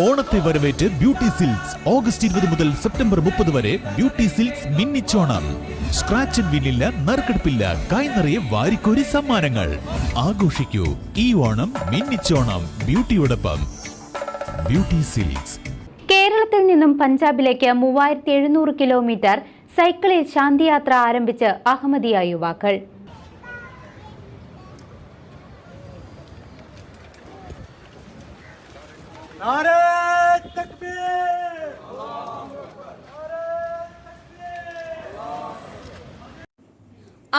ഓണത്തെ വരവേറ്റ് beauty silks August 20 മുതൽ September 30 വരെ ബ്യൂട്ടി സിൽക്സ് മിന്നിച്ചോണം. സ്ക്രാച്ച് ആൻഡ് വിന്നില്ല, നറുക്കെടുപ്പില്ല, കൈനിറയെ വാരിക്കോരി സമ്മാനങ്ങൾ. ആഘോഷിക്കൂ ഈ ഓണം മിന്നിച്ചോണം ബ്യൂട്ടിയോടൊപ്പം. Beauty Silks. കേരളത്തിൽ നിന്നും പഞ്ചാബിലേക്ക് 3700 കിലോമീറ്റർ സൈക്കിളിൽ ശാന്തിയാത്ര ആരംഭിച്ച് അഹമ്മദിയ യുവാക്കൾ.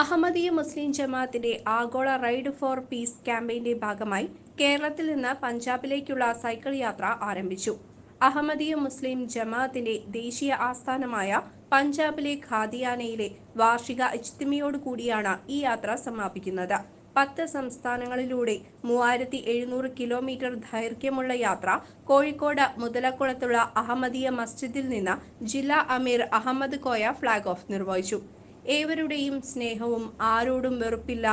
അഹമ്മദിയ മുസ്ലിം ജമാഅത്തിന്റെ ആഗോള റൈഡ് ഫോർ പീസ് ക്യാമ്പയിന്റെ ഭാഗമായി കേരളത്തിൽ നിന്ന് പഞ്ചാബിലേക്കുള്ള സൈക്കിൾ യാത്ര ആരംഭിച്ചു. അഹമ്മദിയ മുസ്ലിം ജമാഅത്തിന്റെ ദേശീയ ആസ്ഥാനമായ പഞ്ചാബിലെ ഖാദിയാനയിലെ വാർഷിക ഇജ്തിമയോടുകൂടിയാണ് ഈ യാത്ര സമാപിക്കുന്നത്. 10 സംസ്ഥാനങ്ങളിലൂടെ 3700 കിലോമീറ്റർ ദൈർഘ്യമുള്ള യാത്ര കോഴിക്കോട് മുതലക്കുളത്തുള്ള അഹമ്മദിയ മസ്ജിദിൽ നിന്ന് ജില്ലാ അമീർ അഹമ്മദ് കോയ ഫ്ളാഗ് ഓഫ് നിർവഹിച്ചു. ഏവരുടെയും സ്നേഹവും ആരോടും വെറുപ്പില്ല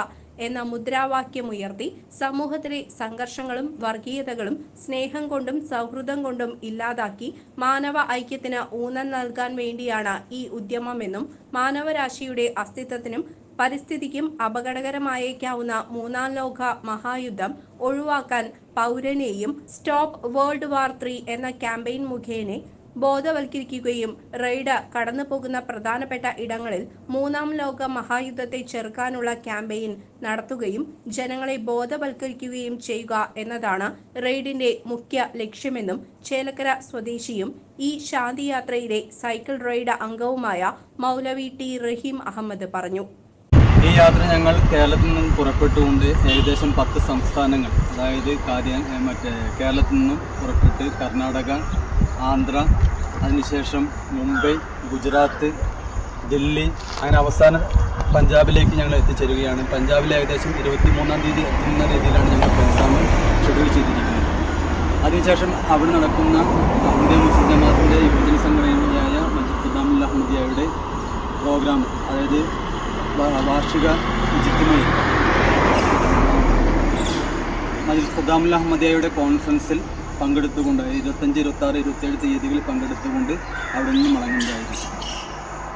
എന്ന മുദ്രാവാക്യമുയർത്തി സമൂഹത്തിലെ സംഘർഷങ്ങളും വർഗീയതകളും സ്നേഹം കൊണ്ടും സൗഹൃദം കൊണ്ടും ഇല്ലാതാക്കി മാനവ ഐക്യത്തിന് ഊന്നൽ നൽകാൻ വേണ്ടിയാണ് ഈ ഉദ്യമമെന്നും മാനവരാശിയുടെ അസ്തിത്വത്തിനും പരിസ്ഥിതിക്കും അപകടകരമായേക്കാവുന്ന 3ാം ലോക മഹായുദ്ധം ഒഴിവാക്കാൻ പൗരനെയും സ്റ്റോപ്പ് വേൾഡ് വാർ 3 എന്ന ക്യാമ്പയിൻ മുഖേന ബോധവൽക്കരിക്കുകയും റൈഡ് കടന്നുപോകുന്ന പ്രധാനപ്പെട്ട ഇടങ്ങളിൽ 3ാം ലോക മഹായുദ്ധത്തെ ചെറുക്കാനുള്ള ക്യാമ്പയിൻ നടത്തുകയും ജനങ്ങളെ ബോധവൽക്കരിക്കുകയും ചെയ്യുക എന്നതാണ് റൈഡിന്റെ മുഖ്യ ലക്ഷ്യമെന്നും ചേലക്കര സ്വദേശിയും ഈ ശാന്തിയാത്രയിലെ സൈക്കിൾ റൈഡ് അംഗവുമായ മൗലവി ടി റഹീം അഹമ്മദ് പറഞ്ഞു. ഈ യാത്ര ഞങ്ങൾ കേരളത്തിൽ നിന്നും പുറപ്പെട്ടുകൊണ്ട് ഏകദേശം 10 സംസ്ഥാനങ്ങൾ, അതായത് കേരളത്തിൽ നിന്നും പുറപ്പെട്ട് കർണാടക, ആന്ധ്ര, അതിനുശേഷം മുംബൈ, ഗുജറാത്ത്, ദില്ലി, അങ്ങനെ അവസാനം പഞ്ചാബിലേക്ക് ഞങ്ങൾ എത്തിച്ചേരുകയാണ്. പഞ്ചാബിൽ ഏകദേശം 23-ാം തീയതി എത്തുന്ന രീതിയിലാണ് ഞങ്ങൾ പ്രോഗ്രാം ഷെഡ്യൂൾ ചെയ്തിരിക്കുന്നത്. അതിനുശേഷം അവിടെ നടക്കുന്ന അഹമ്മദിയ മുസ്ലിം ജമാഅത്തിൻ്റെ യുവജന സംഘടനയായ മസ്ജിദ് ഖുദ്ദാമുൽ അഹമ്മദിയയുടെ പ്രോഗ്രാം, അതായത് വാർഷിക ഇജ്തിമയിൽ മസ്ജിദ് ഖുദ്ദാമുൽ അഹമ്മദിയയുടെ കോൺഫറൻസിൽ പങ്കെടുത്തുകൊണ്ട് 25, 26, 27 തീയതികളിൽ പങ്കെടുത്തുകൊണ്ട് അവിടെ നിന്ന് മടങ്ങുന്നതായിരുന്നു.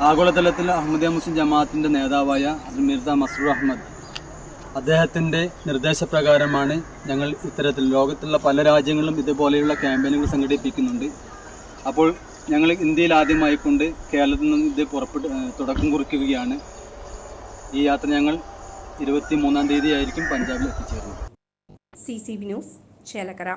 ആഗോളതലത്തിൽ അഹമ്മദിയ മുസ്ലിം ജമാഅത്തിൻ്റെ നേതാവായ മിർസ മസ്റൂർ അഹമ്മദ് അദ്ദേഹത്തിൻ്റെ നിർദ്ദേശപ്രകാരമാണ് ഞങ്ങൾ ഇത്തരത്തിൽ ലോകത്തുള്ള പല രാജ്യങ്ങളിലും ഇതുപോലെയുള്ള ക്യാമ്പയിനുകൾ സംഘടിപ്പിക്കുന്നുണ്ട്. അപ്പോൾ ഞങ്ങൾ ഇന്ത്യയിൽ ആദ്യമായിക്കൊണ്ട് കേരളത്തിൽ നിന്ന് ഇത് തുടക്കം കുറിക്കുകയാണ്. ഈ യാത്ര ഞങ്ങൾ 23-ാം തീയതി ആയിരിക്കും പഞ്ചാബിൽ എത്തിച്ചേരുന്നത്. CCV news, Chelakkara.